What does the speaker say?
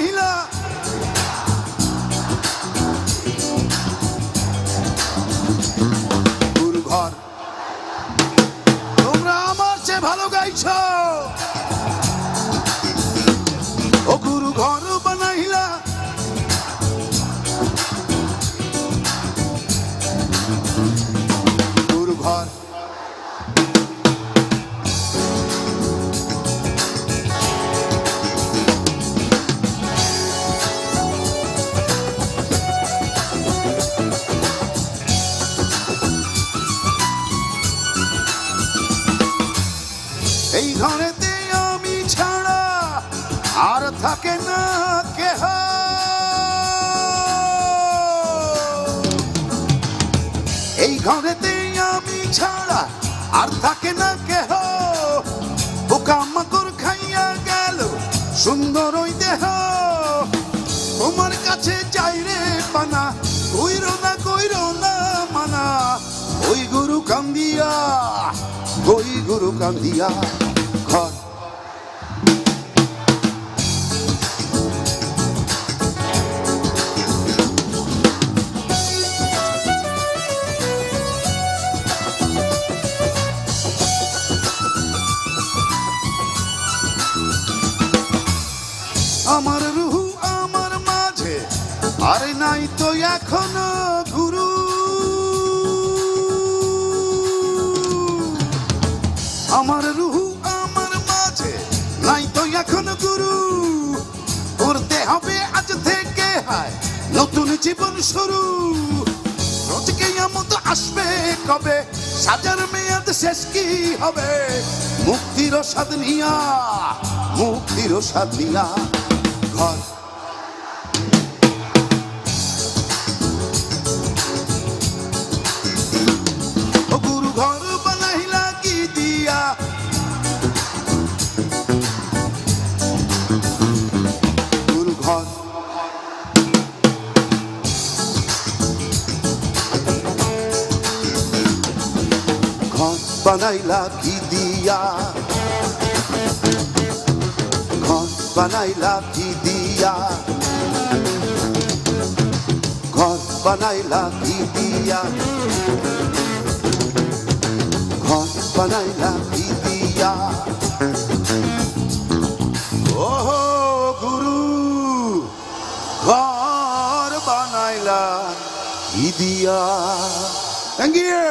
বানাইলা গুরু ঘর তোমরা আমার চেয়ে ভালো গাইছ ও গুরু ঘর বানাইলা গুরু ঘর এই ঘরেতে আমি ছাড়া আর থাকে না কেহ এই ঘরেতে আমি ছাড়া আর থাকে না কেহ পোকামাকড় খাইয়া গেল সুন্দর ওই দেহ তোমার কাছে যাই রে পানা কইর না মানা ওই গুরু কান্দিয়া ওই গুরু কান্দিয়া ঘর আমার রুহু আমার মাঝে আরে নাই তো এখনো গুরু আমার রুহু আমার মাঝে নাই তো এখনো গুরু করতে হবে আজ থেকে হায় নতুন জীবন শুরু রোজকে মতো আসবে কবে সাজার মেয়াদ শেষ কি হবে মুক্তির স্বাদ নিয়া ঘর ও গুরু ঘর বানাইলা কি দিয়া গুরু ঘর ঘর বানাইলা কি দিয়া ঘর বানাইলা কি দিয়া ঘর বানাইলা কি দিয়া ঘর বানাইলা কি দিয়া ও গুরু ঘর বানাইলা কি দিয়া থ্যাংক ইউ